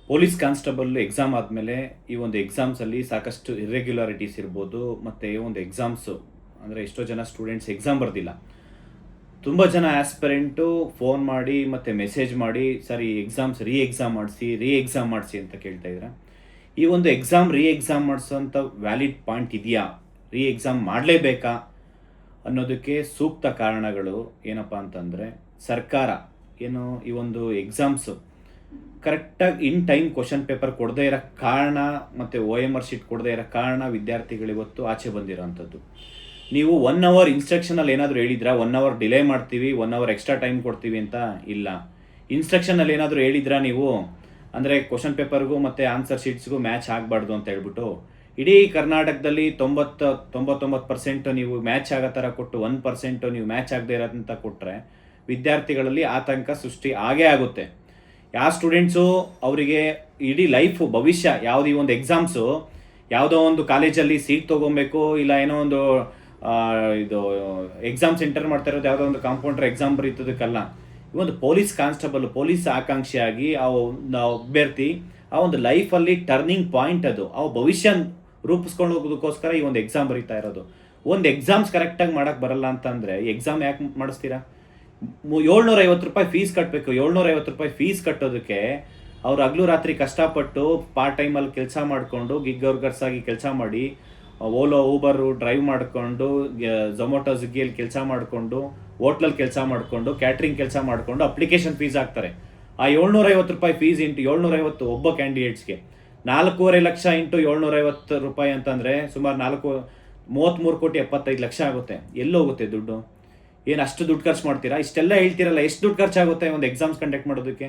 Police constable exam ಆದಮೇಲೆ ಈ ಒಂದು ಎಕ್ಸಾಮ್ಸಲ್ಲಿ ಸಾಕಷ್ಟು ಇರ್ರೆಗ್ಯುಲಾರಿಟೀಸ್ ಇರ್ಬೋದು. ಮತ್ತು ಈ ಒಂದು ಎಕ್ಸಾಮ್ಸು ಅಂದರೆ ಎಷ್ಟೋ ಜನ ಸ್ಟೂಡೆಂಟ್ಸ್ ಎಕ್ಸಾಮ್ ಬರ್ದಿಲ್ಲ. ತುಂಬ ಜನ ಆಸ್ಪಿರೆಂಟು ಫೋನ್ ಮಾಡಿ ಮತ್ತು ಮೆಸೇಜ್ ಮಾಡಿ ಸರ್ ಈ ಎಕ್ಸಾಮ್ಸ್ ರೀ ಎಕ್ಸಾಮ್ ಮಾಡಿಸಿ ಅಂತ ಕೇಳ್ತಾ ಇದ್ದಾರೆ. ಈ ಒಂದು ರೀ ಎಕ್ಸಾಮ್ ಮಾಡಿಸೋಂಥ ವ್ಯಾಲಿಡ್ ಪಾಯಿಂಟ್ ಇದೆಯಾ, ರೀ ಎಕ್ಸಾಮ್ ಮಾಡಲೇಬೇಕಾ ಅನ್ನೋದಕ್ಕೆ ಸೂಕ್ತ ಕಾರಣಗಳು ಏನಪ್ಪ ಅಂತಂದರೆ, ಸರ್ಕಾರ ಏನು ಈ ಒಂದು ಎಕ್ಸಾಮ್ಸು ಕರೆಕ್ಟಾಗಿ ಇನ್ ಟೈಮ್ ಕ್ವಶನ್ ಪೇಪರ್ ಕೊಡದೇ ಇರೋ ಕಾರಣ ಮತ್ತು OMR ಶೀಟ್ ಕೊಡದೇ ಇರೋ ಕಾರಣ ವಿದ್ಯಾರ್ಥಿಗಳಿವತ್ತು ಆಚೆ ಬಂದಿರೋವಂಥದ್ದು. ನೀವು 1 ಅವರ್ ಇನ್ಸ್ಟ್ರಕ್ಷನಲ್ಲಿ ಏನಾದರೂ ಹೇಳಿದ್ರಾ 1 ಅವರ್ ಡಿಲೇ ಮಾಡ್ತೀವಿ 1 ಅವರ್ ಎಕ್ಸ್ಟ್ರಾ ಟೈಮ್ ಕೊಡ್ತೀವಿ ಅಂತ? ಇಲ್ಲ. ಇನ್ಸ್ಟ್ರಕ್ಷನಲ್ಲಿ ಏನಾದರೂ ಹೇಳಿದ್ರಾ ನೀವು, ಅಂದರೆ ಕ್ವಶನ್ ಪೇಪರ್ಗೂ ಮತ್ತು ಆನ್ಸರ್ ಶೀಟ್ಸ್ಗೂ ಮ್ಯಾಚ್ ಆಗಬಾರ್ದು ಅಂತ ಹೇಳ್ಬಿಟ್ಟು ಇಡೀ ಕರ್ನಾಟಕದಲ್ಲಿ 99% ನೀವು ಮ್ಯಾಚ್ ಆಗೋ ಥರ ಕೊಟ್ಟು 1% ನೀವು ಮ್ಯಾಚ್ ಆಗದೆ ಇರೋದಂತ ಕೊಟ್ಟರೆ ವಿದ್ಯಾರ್ಥಿಗಳಲ್ಲಿ ಆತಂಕ ಸೃಷ್ಟಿ ಆಗೇ ಆಗುತ್ತೆ. ಯಾವ ಸ್ಟೂಡೆಂಟ್ಸು ಅವರಿಗೆ ಇಡೀ ಲೈಫು ಭವಿಷ್ಯ ಯಾವುದು, ಈ ಒಂದು ಎಕ್ಸಾಮ್ಸು ಯಾವುದೋ ಒಂದು ಕಾಲೇಜಲ್ಲಿ ಸೀಟ್ ತೊಗೊಬೇಕು, ಇಲ್ಲ ಏನೋ ಒಂದು ಇದು ಎಕ್ಸಾಮ್ ಸೆಂಟರ್ ಮಾಡ್ತಾ ಇರೋದು ಯಾವುದೋ ಒಂದು ಕಾಂಪೌಂಡರ್ ಎಕ್ಸಾಮ್ ಬರೀತದಕ್ಕಲ್ಲ. ಈ ಒಂದು ಪೊಲೀಸ್ ಕಾನ್ಸ್ಟೇಬಲ್, ಪೊಲೀಸ್ ಆಕಾಂಕ್ಷಿಯಾಗಿ ಆ ಒಂದು ಅಭ್ಯರ್ಥಿ ಆ ಒಂದು ಲೈಫಲ್ಲಿ ಟರ್ನಿಂಗ್ ಪಾಯಿಂಟ್ ಅದು, ಆ ಭವಿಷ್ಯ ರೂಪಿಸ್ಕೊಂಡು ಹೋಗೋದಕ್ಕೋಸ್ಕರ ಈ ಒಂದು ಎಕ್ಸಾಮ್ ಬರೀತಾ ಇರೋದು. ಒಂದು ಎಕ್ಸಾಮ್ಸ್ ಕರೆಕ್ಟಾಗಿ ಮಾಡೋಕ್ಕೆ ಬರಲ್ಲ ಅಂತಂದರೆ ಎಕ್ಸಾಮ್ ಯಾಕೆ ಮಾಡಿಸ್ತೀರಾ? 750 ರೂಪಾಯಿ ಫೀಸ್ ಕಟ್ಟಬೇಕು. 750 ರೂಪಾಯಿ ಫೀಸ್ ಕಟ್ಟೋದಕ್ಕೆ ಅವ್ರು ಹಗಲು ರಾತ್ರಿ ಕಷ್ಟಪಟ್ಟು ಪಾರ್ಟ್ ಟೈಮಲ್ಲಿ ಕೆಲಸ ಮಾಡಿಕೊಂಡು ಗಿಗ್ ವರ್ಕರ್ಸ್ ಆಗಿ ಕೆಲಸ ಮಾಡಿ, ಓಲೋ ಊಬರು ಡ್ರೈವ್ ಮಾಡಿಕೊಂಡು, ಝೊಮೊಟೊ ಸ್ವಿಗ್ಗಿಯಲ್ಲಿ ಕೆಲಸ ಮಾಡಿಕೊಂಡು, ಹೋಟ್ಲಲ್ಲಿ ಕೆಲಸ ಮಾಡಿಕೊಂಡು, ಕ್ಯಾಟ್ರಿಂಗ್ ಕೆಲಸ ಮಾಡಿಕೊಂಡು ಅಪ್ಲಿಕೇಶನ್ ಫೀಸ್ ಹಾಕ್ತಾರೆ. ಆ 750 ರೂಪಾಯಿ ಫೀಸ್ ಇಂಟು 750 ಒಬ್ಬ ಕ್ಯಾಂಡಿಡೇಟ್ಸ್ಗೆ 4.5 ಲಕ್ಷ ಇಂಟು 750 ರೂಪಾಯಿ ಅಂತಂದರೆ ಸುಮಾರು 33,75,00,000 ಆಗುತ್ತೆ. ಎಲ್ಲೋಗುತ್ತೆ ದುಡ್ಡು? ಏನು ಅಷ್ಟು ದುಡ್ಡು ಖರ್ಚು ಮಾಡ್ತೀರಾ? ಇಷ್ಟೆಲ್ಲ ಹೇಳ್ತೀರಲ್ಲ, ಎಷ್ಟು ದುಡ್ಡು ಖರ್ಚಾಗುತ್ತೆ ಒಂದು ಎಕ್ಸಾಮ್ಸ್ ಕಂಡಕ್ಟ್ ಮಾಡೋದಕ್ಕೆ?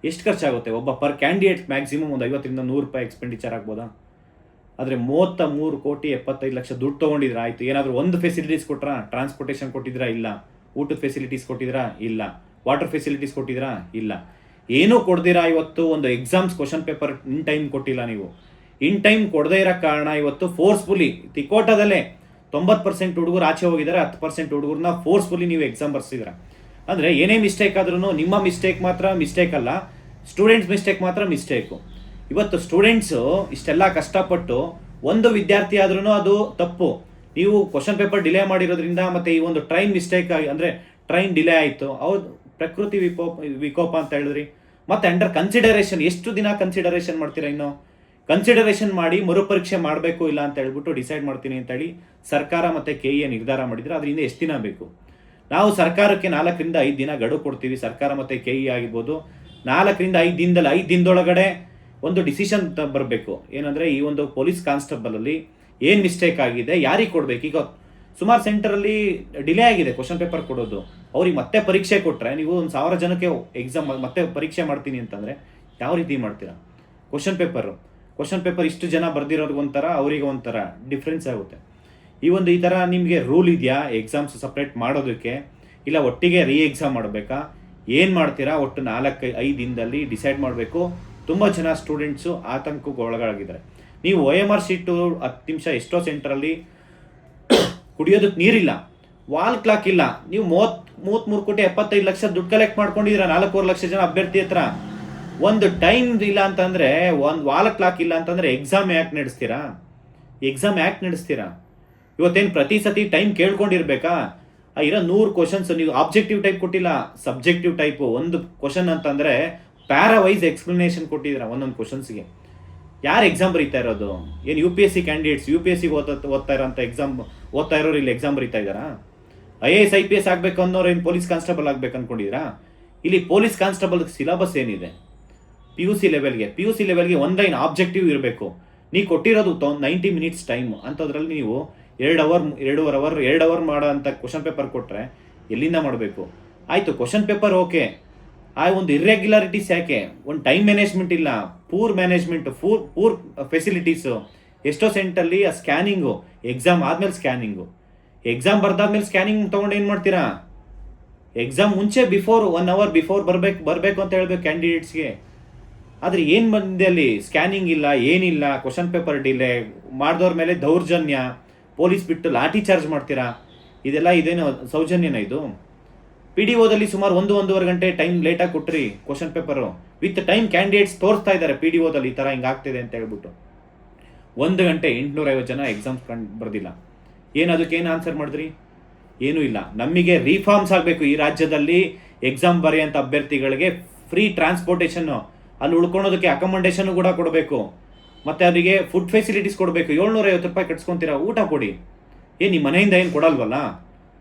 ಎಷ್ಟು ಖರ್ಚಾಗುತ್ತೆ? ಒಬ್ಬ ಪರ್ ಕ್ಯಾಂಡಿಡೇಟ್ ಮ್ಯಾಕ್ಸಿಮಮ್ ಒಂದು 50ರಿಂದ 100 ರೂಪಾಯಿ ಎಕ್ಸ್ಪೆಂಡಿಚರ್ ಆಗ್ಬೋದಾ? ಆದರೆ 33,75,00,000 ದುಡ್ಡು ತೊಗೊಂಡಿದ್ರೆ ಆಯಿತು. ಏನಾದರೂ ಒಂದು ಫೆಸಿಲಿಟೀಸ್ ಕೊಟ್ರಾ? ಟ್ರಾನ್ಸ್ಪೋರ್ಟೇಷನ್ ಕೊಟ್ಟಿದ್ರಾ? ಇಲ್ಲ. ಊಟದ ಫೆಸಿಲಿಟೀಸ್ ಕೊಟ್ಟಿದ್ರಾ? ಇಲ್ಲ. ವಾಟರ್ ಫೆಸಿಲಿಟೀಸ್ ಕೊಟ್ಟಿದ್ರಾ? ಇಲ್ಲ. ಏನೂ ಕೊಡ್ದಿರಾ ಇವತ್ತು ಒಂದು exams question paper in time ಕೊಟ್ಟಿಲ್ಲ. ನೀವು ಇನ್ ಟೈಮ್ ಕೊಡದೇ ಇರೋ ಕಾರಣ ಇವತ್ತು ಫೋರ್ಸ್ಫುಲಿ ತಿಕೋಟದಲ್ಲೇ 90% ಹುಡುಗರು ಆಚೆ ಹೋಗಿದ್ದಾರೆ, 10% ಹುಡುಗರನ್ನ ಫೋರ್ಸ್ಫುಲಿ ನೀವು ಎಕ್ಸಾಮ್ ಬರ್ಸಿದ್ರ. ಅಂದರೆ ಏನೇ ಮಿಸ್ಟೇಕ್ ಆದ್ರೂ ನಿಮ್ಮ ಮಿಸ್ಟೇಕ್ ಮಾತ್ರ ಮಿಸ್ಟೇಕ್ ಅಲ್ಲ, ಸ್ಟೂಡೆಂಟ್ಸ್ ಮಿಸ್ಟೇಕ್ ಮಾತ್ರ ಮಿಸ್ಟೇಕು. ಇವತ್ತು ಸ್ಟೂಡೆಂಟ್ಸು ಇಷ್ಟೆಲ್ಲ ಕಷ್ಟಪಟ್ಟು ಒಂದು ವಿದ್ಯಾರ್ಥಿ ಆದ್ರೂ ಅದು ತಪ್ಪು. ನೀವು ಕ್ವಶನ್ ಪೇಪರ್ ಡಿಲೇ ಮಾಡಿರೋದ್ರಿಂದ ಮತ್ತು ಈ ಒಂದು ಟ್ರೈನ್ ಮಿಸ್ಟೇಕ್ ಆಗಿ, ಅಂದರೆ ಟ್ರೈನ್ ಡಿಲೇ ಆಯಿತು, ಹೌದು ಪ್ರಕೃತಿ ವಿಕೋಪ ಅಂತ ಹೇಳಿದ್ರಿ. ಮತ್ತು ಅಂಡರ್ ಕನ್ಸಿಡರೇಷನ್, ಎಷ್ಟು ದಿನ ಕನ್ಸಿಡರೇಷನ್ ಮಾಡ್ತೀರಾ? ಇನ್ನು ಕನ್ಸಿಡರೇಷನ್ ಮಾಡಿ ಮರುಪರೀಕ್ಷೆ ಮಾಡಬೇಕು ಇಲ್ಲ ಅಂತ ಹೇಳ್ಬಿಟ್ಟು ಡಿಸೈಡ್ ಮಾಡ್ತೀನಿ ಅಂತೇಳಿ ಸರ್ಕಾರ ಮತ್ತು KE ನಿರ್ಧಾರ ಮಾಡಿದರೆ ಅದರಿಂದ ಎಷ್ಟು ದಿನ ಬೇಕು? ನಾವು ಸರ್ಕಾರಕ್ಕೆ 4ರಿಂದ 5 ದಿನ ಗಡುವು ಕೊಡ್ತೀವಿ. ಸರ್ಕಾರ ಮತ್ತು KE ಆಗಿರ್ಬೋದು 4ರಿಂದ 5 ದಿನದಲ್ಲಿ 5 ದಿನದೊಳಗಡೆ ಒಂದು ಡಿಸಿಷನ್ ಬರಬೇಕು. ಏನಂದರೆ ಈ ಒಂದು ಪೊಲೀಸ್ ಕಾನ್ಸ್ಟೇಬಲಲ್ಲಿ ಏನು ಮಿಸ್ಟೇಕ್ ಆಗಿದೆ, ಯಾರಿಗೆ ಕೊಡಬೇಕು? ಈಗ ಸುಮಾರು ಸೆಂಟರಲ್ಲಿ ಡಿಲೇ ಆಗಿದೆ ಕ್ವಶನ್ ಪೇಪರ್ ಕೊಡೋದು. ಅವ್ರಿಗೆ ಮತ್ತೆ ಪರೀಕ್ಷೆ ಕೊಟ್ಟರೆ, ನೀವು ಒಂದು 1000 ಜನಕ್ಕೆ ಎಕ್ಸಾಮ್ ಮತ್ತೆ ಪರೀಕ್ಷೆ ಮಾಡ್ತೀನಿ ಅಂತಂದರೆ ಯಾವ ರೀತಿ ಮಾಡ್ತೀರಾ? ಕ್ವಶನ್ ಪೇಪರ್ ಇಷ್ಟು ಜನ ಬರ್ದಿರೋದು ಒಂಥರ, ಅವರಿಗೆ ಒಂಥರ ಡಿಫ್ರೆನ್ಸ್ ಆಗುತ್ತೆ. ಈ ಥರ ನಿಮಗೆ ರೂಲ್ ಇದೆಯಾ ಎಕ್ಸಾಮ್ಸ್ ಸಪ್ರೇಟ್ ಮಾಡೋದಕ್ಕೆ? ಇಲ್ಲ ಒಟ್ಟಿಗೆ ಎಕ್ಸಾಮ್ ಮಾಡಬೇಕಾ? ಏನು ಮಾಡ್ತೀರಾ? ಒಟ್ಟು 4-5 ದಿನದಲ್ಲಿ ಡಿಸೈಡ್ ಮಾಡಬೇಕು. ತುಂಬ ಜನ ಸ್ಟೂಡೆಂಟ್ಸು ಆತಂಕಕ್ಕೆ ಒಳಗಾಗಿದ್ದಾರೆ. ನೀವು OMR ಶೀಟು 10 ನಿಮಿಷ ಎಷ್ಟೋ ಸೆಂಟ್ರಲ್ಲಿ ಕುಡಿಯೋದಕ್ಕೆ ನೀರಿಲ್ಲ, ವಾಲ್ ಕ್ಲಾಕ್ ಇಲ್ಲ. ನೀವು 33,75,00,000 ದುಡ್ಡು ಕಲೆಕ್ಟ್ ಮಾಡ್ಕೊಂಡಿದ್ದೀರಾ 4.5 ಲಕ್ಷ ಜನ ಅಭ್ಯರ್ಥಿ ಹತ್ರ. ಒಂದು ಟೈಮ್ ಇಲ್ಲ ಅಂತಂದರೆ, ಒಂದು ವಾಲ್ ಕ್ಲಾಕ್ ಇಲ್ಲ ಅಂತಂದರೆ ಎಕ್ಸಾಮ್ ಯಾಕೆ ನಡೆಸ್ತೀರಾ? ಇವತ್ತೇನು ಪ್ರತಿ ಸತಿ ಟೈಮ್ ಕೇಳ್ಕೊಂಡಿರ್ಬೇಕಾ? ಇರೋ 100 ಕ್ವಶನ್ಸ್ ನೀವು ಆಬ್ಜೆಕ್ಟಿವ್ ಟೈಪ್ ಕೊಟ್ಟಿಲ್ಲ, ಸಬ್ಜೆಕ್ಟಿವ್ ಟೈಪು. ಒಂದು ಕ್ವಶನ್ ಅಂತಂದರೆ ಪ್ಯಾರಾವೈಸ್ ಎಕ್ಸ್ಪ್ಲನೇಷನ್ ಕೊಟ್ಟಿದ್ದೀರಾ ಒಂದೊಂದು ಕ್ವಶನ್ಸ್ಗೆ. ಯಾರು ಎಕ್ಸಾಮ್ ಬರೀತಾ ಇರೋದು? ಏನು UPSC ಕ್ಯಾಂಡಿಡೇಟ್ಸ್ UPSC ಓದ್ತಾ ಇರೋಂಥ ಓದ್ತಾ ಇರೋರು ಇಲ್ಲಿ ಎಕ್ಸಾಮ್ ಬರೀತಾ ಇದ್ದಾರಾ? IAS IPS ಆಗಬೇಕು ಅನ್ನೋರು ಏನು ಪೊಲೀಸ್ ಕಾನ್ಸ್ಟೇಬಲ್ ಆಗಬೇಕು ಅಂದ್ಕೊಂಡಿದ್ದೀರಾ? ಇಲ್ಲಿ ಪೊಲೀಸ್ ಕಾನ್ಸ್ಟೇಬಲ್ ಸಿಲೆಬಸ್ ಏನಿದೆ? PUC ಲೆವೆಲ್ಗೆ ಒಂದು ಲೈನ್ ಆಬ್ಜೆಕ್ಟಿವ್ ಇರಬೇಕು. ನೀವು ಕೊಟ್ಟಿರೋದು 90 ಮಿನಿಟ್ಸ್ ಟೈಮು, ಅಂಥದ್ರಲ್ಲಿ ನೀವು 2 ಅವರ್ ಮಾಡೋ ಅಂಥ ಕ್ವಶನ್ ಪೇಪರ್ ಕೊಟ್ಟರೆ ಎಲ್ಲಿಂದ ಮಾಡಬೇಕು? ಆಯಿತು, ಕ್ವಶನ್ ಪೇಪರ್ ಓಕೆ, ಆ ಒಂದು ಇರ್ರೆಗ್ಯುಲಾರಿಟೀಸ್ ಯಾಕೆ? ಒಂದು ಟೈಮ್ ಮ್ಯಾನೇಜ್ಮೆಂಟ್ ಇಲ್ಲ, ಪೂರ್ ಮ್ಯಾನೇಜ್ಮೆಂಟು, ಪೂರ್ ಫೆಸಿಲಿಟೀಸು. ಎಷ್ಟೋ ಸೆಂಟಲ್ಲಿ ಆ ಸ್ಕ್ಯಾನಿಂಗು, ಎಕ್ಸಾಮ್ ಆದಮೇಲೆ ಸ್ಕ್ಯಾನಿಂಗು, ಎಕ್ಸಾಮ್ ಬರ್ದಾದ್ಮೇಲೆ ಸ್ಕ್ಯಾನಿಂಗ್ ತೊಗೊಂಡು ಏನು ಮಾಡ್ತೀರಾ? ಎಕ್ಸಾಮ್ ಮುಂಚೆ 1 ಅವರ್ ಬಿಫೋರ್ ಬರಬೇಕು ಅಂತ ಹೇಳ್ಬೇಕು ಕ್ಯಾಂಡಿಡೇಟ್ಸ್ಗೆ. ಆದರೆ ಏನು ಬಂದಿದೆ ಅಲ್ಲಿ? ಸ್ಕ್ಯಾನಿಂಗ್ ಇಲ್ಲ, ಏನಿಲ್ಲ. ಕ್ವಶನ್ ಪೇಪರ್ ಡಿಲೇ ಮಾಡಿದವ್ರ ಮೇಲೆ ದೌರ್ಜನ್ಯ, ಪೊಲೀಸ್ ಬಿಟ್ಟು ಲಾಠಿ ಚಾರ್ಜ್ ಮಾಡ್ತೀರಾ. ಇದೇನೋ ಸೌಜನ್ಯನ ಇದು? PDOದಲ್ಲಿ ಸುಮಾರು 1-1.5 ಗಂಟೆ ಟೈಮ್ ಲೇಟಾಗಿ ಕೊಟ್ರಿ question paper with time candidates ತೋರಿಸ್ತಾ ಇದ್ದಾರೆ PDOದಲ್ಲಿ ಈ ಥರ ಹಿಂಗಾಗ್ತಿದೆ ಅಂತ ಹೇಳ್ಬಿಟ್ಟು. 1 ಗಂಟೆ 850 ಜನ ಎಕ್ಸಾಮ್ಸ್ ಬರೆದಿಲ್ಲ. ಏನು ಆನ್ಸರ್ ಮಾಡಿದ್ರಿ? ಏನೂ ಇಲ್ಲ. ನಮಗೆ ರಿಫಾರ್ಮ್ಸ್ ಆಗಬೇಕು ಈ ರಾಜ್ಯದಲ್ಲಿ. ಎಕ್ಸಾಮ್ ಬರೆಯೋಂಥ ಅಭ್ಯರ್ಥಿಗಳಿಗೆ ಫ್ರೀ ಟ್ರಾನ್ಸ್ಪೋರ್ಟೇಷನ್ನು, ಅಲ್ಲಿ ಉಳ್ಕೊಳೋದಕ್ಕೆ ಅಕಮಂಡೇಷನ್ ಕೂಡ ಕೊಡಬೇಕು, ಮತ್ತು ಅವರಿಗೆ ಫುಡ್ ಫೆಸಿಲಿಟೀಸ್ ಕೊಡಬೇಕು. 750 ರೂಪಾಯಿ ಕಟ್ಸ್ಕೊತೀರಾ, ಊಟ ಕೊಡಿ. ನಿಮ್ಮ ಮನೆಯಿಂದ ಏನು ಕೊಡಲ್ವಲ್ಲ?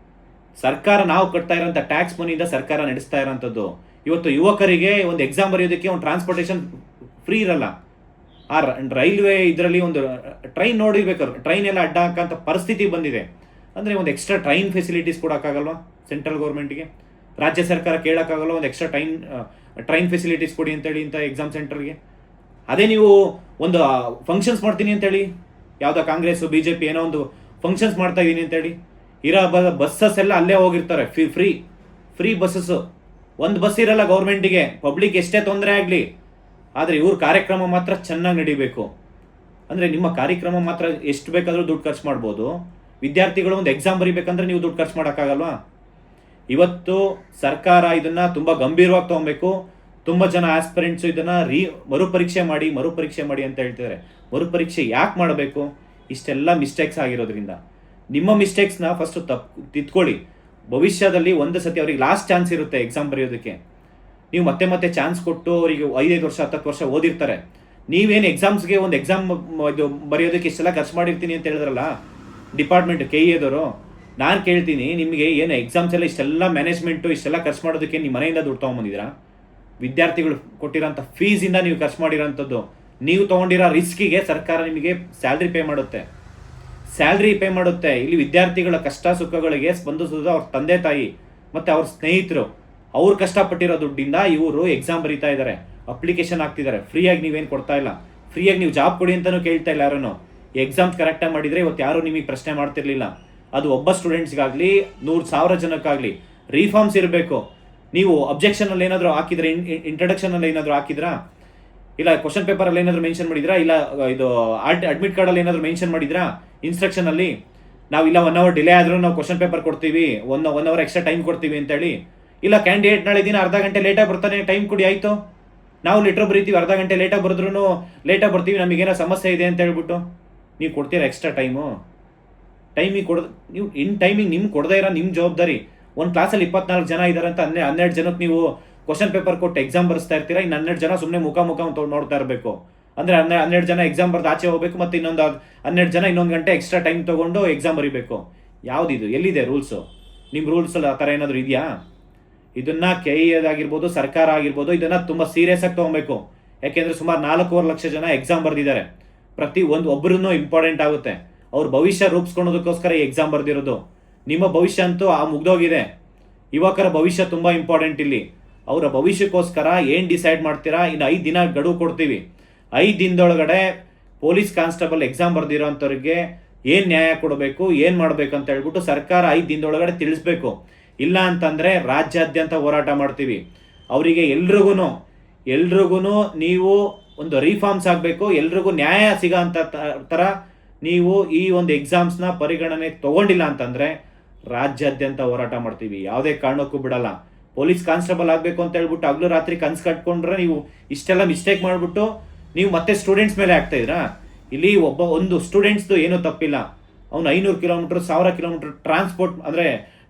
ಸರ್ಕಾರ ನಾವು ಕಟ್ತಾ ಇರೋಂಥ ಟ್ಯಾಕ್ಸ್ ಮನಿಯಿಂದ ಸರ್ಕಾರ ನಡೆಸ್ತಾ ಇರೋಂಥದ್ದು. ಇವತ್ತು ಯುವಕರಿಗೆ ಒಂದು ಎಕ್ಸಾಮ್ ಬರೆಯೋದಕ್ಕೆ ಒಂದು ಟ್ರಾನ್ಸ್ಪೋರ್ಟೇಷನ್ ಫ್ರೀ ಇರಲ್ಲ. ಆ ರೈಲ್ವೆ ಇದರಲ್ಲಿ ಒಂದು ಟ್ರೈನ್ ನೋಡಿರ್ಬೇಕಾದ್ರೆ ಟ್ರೈನ್ ಎಲ್ಲ ಅಡ್ಡ ಹಾಕೋಂಥ ಪರಿಸ್ಥಿತಿ ಬಂದಿದೆ. ಅಂದರೆ ಒಂದು ಎಕ್ಸ್ಟ್ರಾ ಟ್ರೈನ್ ಫೆಸಿಲಿಟೀಸ್ ಕೊಡೋಕ್ಕಾಗಲ್ವಾ ಸೆಂಟ್ರಲ್ ಗೌರ್ಮೆಂಟ್ಗೆ? ರಾಜ್ಯ ಸರ್ಕಾರ ಕೇಳೋಕ್ಕಾಗಲ್ವ ಒಂದು ಎಕ್ಸ್ಟ್ರಾ ಟ್ರೈನ್ ಫೆಸಿಲಿಟೀಸ್ ಕೊಡಿ ಅಂತೇಳಿ ಇಂಥ ಎಕ್ಸಾಮ್ ಸೆಂಟರ್ಗೆ? ಅದೇ ನೀವು ಒಂದು ಫಂಕ್ಷನ್ಸ್ ಮಾಡ್ತೀನಿ ಅಂತೇಳಿ, ಯಾವುದೋ ಕಾಂಗ್ರೆಸ್ BJP ಏನೋ ಒಂದು ಫಂಕ್ಷನ್ಸ್ ಮಾಡ್ತಾ ಇದ್ದೀನಿ ಅಂತೇಳಿ, ಇರೋ ಬಸ್ಸಸ್ ಎಲ್ಲ ಅಲ್ಲೇ ಹೋಗಿರ್ತಾರೆ. Free buses. ಒಂದು ಬಸ್ ಇರಲ್ಲ ಗೌರ್ಮೆಂಟಿಗೆ, ಪಬ್ಲಿಕ್ ಎಷ್ಟೇ ತೊಂದರೆ ಆಗಲಿ. ಆದರೆ ಇವ್ರ ಕಾರ್ಯಕ್ರಮ ಮಾತ್ರ ಚೆನ್ನಾಗಿ ನಡಿಬೇಕು. ಅಂದರೆ ನಿಮ್ಮ ಕಾರ್ಯಕ್ರಮ ಮಾತ್ರ ಎಷ್ಟು ಬೇಕಾದರೂ ದುಡ್ಡು ಖರ್ಚು ಮಾಡ್ಬೋದು. ವಿದ್ಯಾರ್ಥಿಗಳು ಒಂದು ಎಕ್ಸಾಮ್ ಬರೀಬೇಕಂದ್ರೆ ನೀವು ದುಡ್ಡು ಖರ್ಚು ಮಾಡೋಕ್ಕಾಗಲ್ವಾ? ಇವತ್ತು ಸರ್ಕಾರ ಇದನ್ನು ತುಂಬ ಗಂಭೀರವಾಗಿ ತೊಗೊಬೇಕು. ತುಂಬ ಜನ ಆಸ್ಪಿರೆಂಟ್ಸು ಇದನ್ನು ಮರುಪರೀಕ್ಷೆ ಮಾಡಿ ಅಂತ ಹೇಳ್ತಿದ್ದಾರೆ. ಮರುಪರೀಕ್ಷೆ ಯಾಕೆ ಮಾಡಬೇಕು? ಇಷ್ಟೆಲ್ಲ ಮಿಸ್ಟೇಕ್ಸ್ ಆಗಿರೋದ್ರಿಂದ. ನಿಮ್ಮ ಮಿಸ್ಟೇಕ್ಸ್ನ ಫಸ್ಟು ತಿದ್ಕೊಳ್ಳಿ. ಭವಿಷ್ಯದಲ್ಲಿ ಒಂದು ಸತಿ ಅವ್ರಿಗೆ ಲಾಸ್ಟ್ ಚಾನ್ಸ್ ಇರುತ್ತೆ ಎಕ್ಸಾಮ್ ಬರೆಯೋದಕ್ಕೆ. ನೀವು ಮತ್ತೆ ಚಾನ್ಸ್ ಕೊಟ್ಟು ಅವರಿಗೆ 5 ವರ್ಷ 10 ವರ್ಷ ಓದಿರ್ತಾರೆ. ನೀವೇನು ಎಕ್ಸಾಮ್ಸ್ಗೆ ಒಂದು ಎಕ್ಸಾಮ್ ಇದು ಬರೆಯೋದಕ್ಕೆ ಇಷ್ಟೆಲ್ಲ ಖರ್ಚು ಮಾಡಿರ್ತೀನಿ ಅಂತ ಹೇಳಿದ್ರಲ್ಲ ಡಿಪಾರ್ಟ್ಮೆಂಟ್ KEದವರು, ನಾನು ಕೇಳ್ತೀನಿ, ನಿಮಗೆ ಏನು ಎಕ್ಸಾಮ್ಸ್ ಎಲ್ಲ ಇಷ್ಟೆಲ್ಲ ಮ್ಯಾನೇಜ್ಮೆಂಟು ಇಷ್ಟೆಲ್ಲ ಖರ್ಚು ಮಾಡೋದಕ್ಕೆ ನಿಮ್ಮ ಮನೆಯಿಂದ ದುಡ್ಡು ತೊಗೊಂಬಂದಿದ್ದೀರಾ? ವಿದ್ಯಾರ್ಥಿಗಳು ಕೊಟ್ಟಿರೋಂಥ ಫೀಸಿಂದ ನೀವು ಖರ್ಚು ಮಾಡಿರೋಂಥದ್ದು. ನೀವು ತೊಗೊಂಡಿರೋ ರಿಸ್ಕಿಗೆ ಸರ್ಕಾರ ನಿಮಗೆ ಸ್ಯಾಲ್ರಿ ಪೇ ಮಾಡುತ್ತೆ. ಇಲ್ಲಿ ವಿದ್ಯಾರ್ಥಿಗಳ ಕಷ್ಟ ಸುಖಗಳಿಗೆ ಸ್ಪಂದಿಸೋದು ಅವ್ರ ತಂದೆ ತಾಯಿ ಮತ್ತು ಅವ್ರ ಸ್ನೇಹಿತರು. ಅವ್ರು ಕಷ್ಟಪಟ್ಟಿರೋ ದುಡ್ಡಿಂದ ಇವರು ಎಕ್ಸಾಮ್ ಬರೀತಾ ಇದ್ದಾರೆ, ಅಪ್ಲಿಕೇಶನ್ ಹಾಕ್ತಿದ್ದಾರೆ. ಫ್ರೀಯಾಗಿ ನೀವೇನು ಕೊಡ್ತಾ ಇಲ್ಲ. ಫ್ರೀಯಾಗಿ ನೀವು ಜಾಬ್ ಕೊಡಿ ಅಂತಲೂ ಕೇಳ್ತಾ ಇಲ್ಲ ಯಾರೂ. ಎಕ್ಸಾಮ್ಸ್ ಕರೆಕ್ಟಾಗಿ ಮಾಡಿದರೆ ಇವತ್ತು ಯಾರೂ ನಿಮಗೆ ಪ್ರಶ್ನೆ ಮಾಡ್ತಿರ್ಲಿಲ್ಲ. ಅದು ಒಬ್ಬ ಸ್ಟೂಡೆಂಟ್ಸ್ಗಾಗಲಿ 100,000 ಜನಕ್ಕಾಗಲಿ ರಿಫಾರ್ಮ್ಸ್ ಇರಬೇಕು. ನೀವು ಅಬ್ಜೆಕ್ಷನಲ್ಲಿ ಏನಾದರೂ ಹಾಕಿದ್ರೆ, ಇಂಟ್ರಡಕ್ಷನಲ್ಲಿ ಏನಾದರೂ ಹಾಕಿದ್ರಾ, ಇಲ್ಲ ಕ್ವಶನ್ ಪೇಪರಲ್ಲಿ ಏನಾದರೂ ಮೆನ್ಷನ್ ಮಾಡಿದ್ರಾ, ಇಲ್ಲ ಇದು ಅಡ್ಮಿಟ್ ಕಾರ್ಡಲ್ಲಿ ಏನಾದರೂ ಮೆನ್ಷನ್ ಮಾಡಿದ್ರಾ, ಇನ್ಸ್ಟ್ರಕ್ಷನಲ್ಲಿ ನಾವು ಇಲ್ಲ 1 hour ಡಿಲೇ ಆದರೂ ನಾವು ಕ್ವಶನ್ ಪೇಪರ್ ಕೊಡ್ತೀವಿ, 1 hour ಎಕ್ಸ್ಟ್ರಾ ಟೈಮ್ ಕೊಡ್ತೀವಿ ಅಂತೇಳಿ. ಇಲ್ಲ ಕ್ಯಾಂಡಿಡೇಟ್ ನಾಳೆ ದಿನ ಅರ್ಧ ಗಂಟೆ ಲೇಟಾಗಿ ಬರ್ತಾನೆ, ಟೈಮ್ ಕೊಡಿ, ಆಯಿತು ನಾವು ಲೆಟ್ರ್ ಬರೀತೀವಿ, ಅರ್ಧ ಗಂಟೆ ಲೇಟಾಗಿ ಬರೆದ್ರೂ ಲೇಟಾಗಿ ಬರ್ತೀವಿ, ನಮಗೇನೋ ಸಮಸ್ಯೆ ಇದೆ ಅಂತ ಹೇಳ್ಬಿಟ್ಟು ನೀವು ಕೊಡ್ತೀರಾ ಎಕ್ಸ್ಟ್ರಾ ಟೈಮಿಗೆ ನೀವು ಟೈಮಿಗೆ ನಿಮ್ಗೆ ಕೊಡದೇ ಇರೋ ನಿಮ್ಮ ಜವಾಬ್ದಾರಿ. ಒಂದು ಕ್ಲಾಸಲ್ಲಿ 24 ಜನ ಇದ್ದಾರೆ ಅಂತ 12 ಜನಕ್ಕೆ ನೀವು ಕ್ವಶನ್ ಪೇಪರ್ ಕೊಟ್ಟು ಎಕ್ಸಾಮ್ ಬರೆಸ್ತಾ ಇರ್ತೀರಾ. ಇನ್ನು 12 ಜನ ಸುಮ್ಮನೆ ಮುಖ ನೋಡ್ತಾ ಇರಬೇಕು. ಅಂದರೆ 12 ಜನ ಎಕ್ಸಾಮ್ ಬರೆದು ಆಚೆ ಹೋಗ್ಬೇಕು, ಮತ್ತು ಇನ್ನೊಂದು 12 ಜನ 1 ಗಂಟೆ ಎಕ್ಸ್ಟ್ರಾ ಟೈಮ್ ತೊಗೊಂಡು ಎಕ್ಸಾಮ್ ಬರೀಬೇಕು. ಯಾವುದಿದು? ಎಲ್ಲಿದೆ ರೂಲ್ಸು? ನಿಮ್ಮ ರೂಲ್ಸಲ್ಲಿ ಆ ಥರ ಏನಾದರೂ ಇದೆಯಾ? ಇದನ್ನು KEದಾಗಿರ್ಬೋದು, ಸರ್ಕಾರ ಆಗಿರ್ಬೋದು, ಇದನ್ನು ತುಂಬ ಸೀರಿಯಸ್ ಆಗಿ ತೊಗೊಬೇಕು. ಯಾಕೆಂದರೆ ಸುಮಾರು 4.25 ಲಕ್ಷ ಜನ ಎಕ್ಸಾಮ್ ಬರೆದಿದ್ದಾರೆ. ಒಬ್ಬರೂ ಇಂಪಾರ್ಟೆಂಟ್ ಆಗುತ್ತೆ. ಅವ್ರ ಭವಿಷ್ಯ ರೂಪಿಸ್ಕೊಳೋದಕ್ಕೋಸ್ಕರ ಈ ಎಕ್ಸಾಮ್ ಬರೆದಿರೋದು. ನಿಮ್ಮ ಭವಿಷ್ಯ ಅಂತೂ ಮುಗ್ದೋಗಿದೆ. ಯುವಕರ ಭವಿಷ್ಯ ತುಂಬ ಇಂಪಾರ್ಟೆಂಟ್ ಇಲ್ಲಿ. ಅವರ ಭವಿಷ್ಯಕ್ಕೋಸ್ಕರ ಏನು ಡಿಸೈಡ್ ಮಾಡ್ತೀರಾ? ಇನ್ನು 5 ದಿನ ಗಡುವು ಕೊಡ್ತೀವಿ. 5 ದಿನದೊಳಗಡೆ ಪೊಲೀಸ್ ಕಾನ್ಸ್ಟೇಬಲ್ ಎಕ್ಸಾಮ್ ಬರೆದಿರೋ ಅಂಥವ್ರಿಗೆ ಏನು ನ್ಯಾಯ ಕೊಡಬೇಕು, ಏನು ಮಾಡಬೇಕು ಅಂತ ಹೇಳ್ಬಿಟ್ಟು ಸರ್ಕಾರ 5 ದಿನದೊಳಗಡೆ ತಿಳಿಸ್ಬೇಕು. ಇಲ್ಲ ಅಂತಂದರೆ ರಾಜ್ಯಾದ್ಯಂತ ಹೋರಾಟ ಮಾಡ್ತೀವಿ. ಅವರಿಗೆ ಎಲ್ರಿಗೂ ನೀವು ಒಂದು ರಿಫಾರ್ಮ್ಸ್ ಆಗಬೇಕು, ಎಲ್ರಿಗೂ ನ್ಯಾಯ ಸಿಗೋ ಅಂಥ ಥರ ನೀವು ಈ ಒಂದು ಎಕ್ಸಾಮ್ಸ್ನ ಪರಿಗಣನೆ ತೊಗೊಂಡಿಲ್ಲ ಅಂತಂದರೆ ರಾಜ್ಯಾದ್ಯಂತ ಹೋರಾಟ ಮಾಡ್ತೀವಿ. ಯಾವುದೇ ಕಾರಣಕ್ಕೂ ಬಿಡಲ್ಲ. ಪೊಲೀಸ್ ಕಾನ್ಸ್ಟೇಬಲ್ ಆಗಬೇಕು ಅಂತ ಹೇಳ್ಬಿಟ್ಟು ಹಗಲು ರಾತ್ರಿ ಕನಸು ಕಟ್ಕೊಂಡ್ರೆ ನೀವು ಇಷ್ಟೆಲ್ಲ ಮಿಸ್ಟೇಕ್ ಮಾಡಿಬಿಟ್ಟು ನೀವು ಮತ್ತೆ ಸ್ಟೂಡೆಂಟ್ಸ್ ಮೇಲೆ ಆಗ್ತಾಯಿದ್ರಾ? ಇಲ್ಲಿ ಒಂದು ಸ್ಟೂಡೆಂಟ್ಸ್ದು ಏನೂ ತಪ್ಪಿಲ್ಲ. ಅವನು 500 ಕಿಲೋಮೀಟ್ರ್ 1000 ಕಿಲೋಮೀಟ್ರ್ ಅಂದರೆ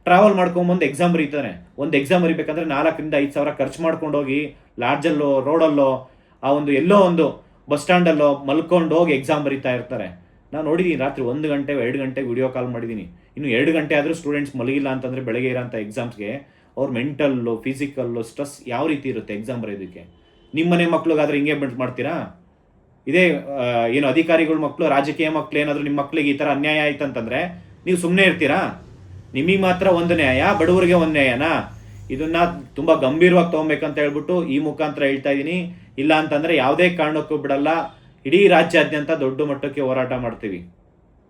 ಟ್ರಾವೆಲ್ ಮಾಡ್ಕೊಂಬಂದು ಎಕ್ಸಾಮ್ ಬರೀತಾನೆ. ಒಂದು ಎಕ್ಸಾಮ್ ಬರೀಬೇಕಂದ್ರೆ 4,000 to 5,000 ಖರ್ಚು ಮಾಡ್ಕೊಂಡೋಗಿ ಲಾಡ್ಜಲ್ಲೋ ರೋಡಲ್ಲೋ ಎಲ್ಲೋ ಒಂದು ಬಸ್ ಸ್ಟ್ಯಾಂಡಲ್ಲೋ ಮಲ್ಕೊಂಡು ಹೋಗಿ ಎಕ್ಸಾಮ್ ಬರೀತಾ ಇರ್ತಾರೆ. ನಾನು ನೋಡಿದ್ದೀನಿ ರಾತ್ರಿ 1 ಗಂಟೆ 2 ಗಂಟೆ ವಿಡಿಯೋ ಕಾಲ್ ಮಾಡಿದ್ದೀನಿ. ಇನ್ನು 2 ಗಂಟೆ ಆದರೂ ಸ್ಟೂಡೆಂಟ್ಸ್ ಮಲಗಿಲ್ಲ ಅಂತಂದರೆ ಬೆಳಗ್ಗೆ ಇರೋಂಥ ಎಕ್ಸಾಮ್ಸ್ಗೆ ಅವ್ರ ಮೆಂಟಲ್ಲು ಫಿಸಿಕಲ್ಲು ಸ್ಟ್ರೆಸ್ ಯಾವ ರೀತಿ ಇರುತ್ತೆ ಎಕ್ಸಾಮ್ ಬರೆಯೋದಕ್ಕೆ? ನಿಮ್ಮನೆ ಮಕ್ಳಿಗಾದ್ರೆ ಹಿಂಗೆ ಮಾಡ್ತೀರಾ? ಇದೇ ಏನು ಅಧಿಕಾರಿಗಳ ಮಕ್ಕಳು, ರಾಜಕೀಯ ಮಕ್ಕಳು ಏನಾದರೂ ನಿಮ್ಮ ಮಕ್ಕಳಿಗೆ ಈ ಥರ ಅನ್ಯಾಯ ಆಯ್ತು ಅಂತಂದರೆ ನೀವು ಸುಮ್ಮನೆ ಇರ್ತೀರಾ? ನಿಮಗೆ ಮಾತ್ರ ಒಂದು ನ್ಯಾಯ, ಬಡವರಿಗೆ ಒಂದು ನ್ಯಾಯನಾ? ಇದನ್ನು ತುಂಬ ಗಂಭೀರವಾಗಿ ತೊಗೊಬೇಕಂತ ಹೇಳ್ಬಿಟ್ಟು ಈ ಮುಖಾಂತರ ಹೇಳ್ತಾ ಇದ್ದೀನಿ. ಇಲ್ಲ ಅಂತಂದರೆ ಯಾವುದೇ ಕಾರಣಕ್ಕೂ ಬಿಡಲ್ಲ. ಇಡೀ ರಾಜ್ಯಾದ್ಯಂತ ದೊಡ್ಡ ಮಟ್ಟಕ್ಕೆ ಹೋರಾಟ ಮಾಡ್ತೀವಿ.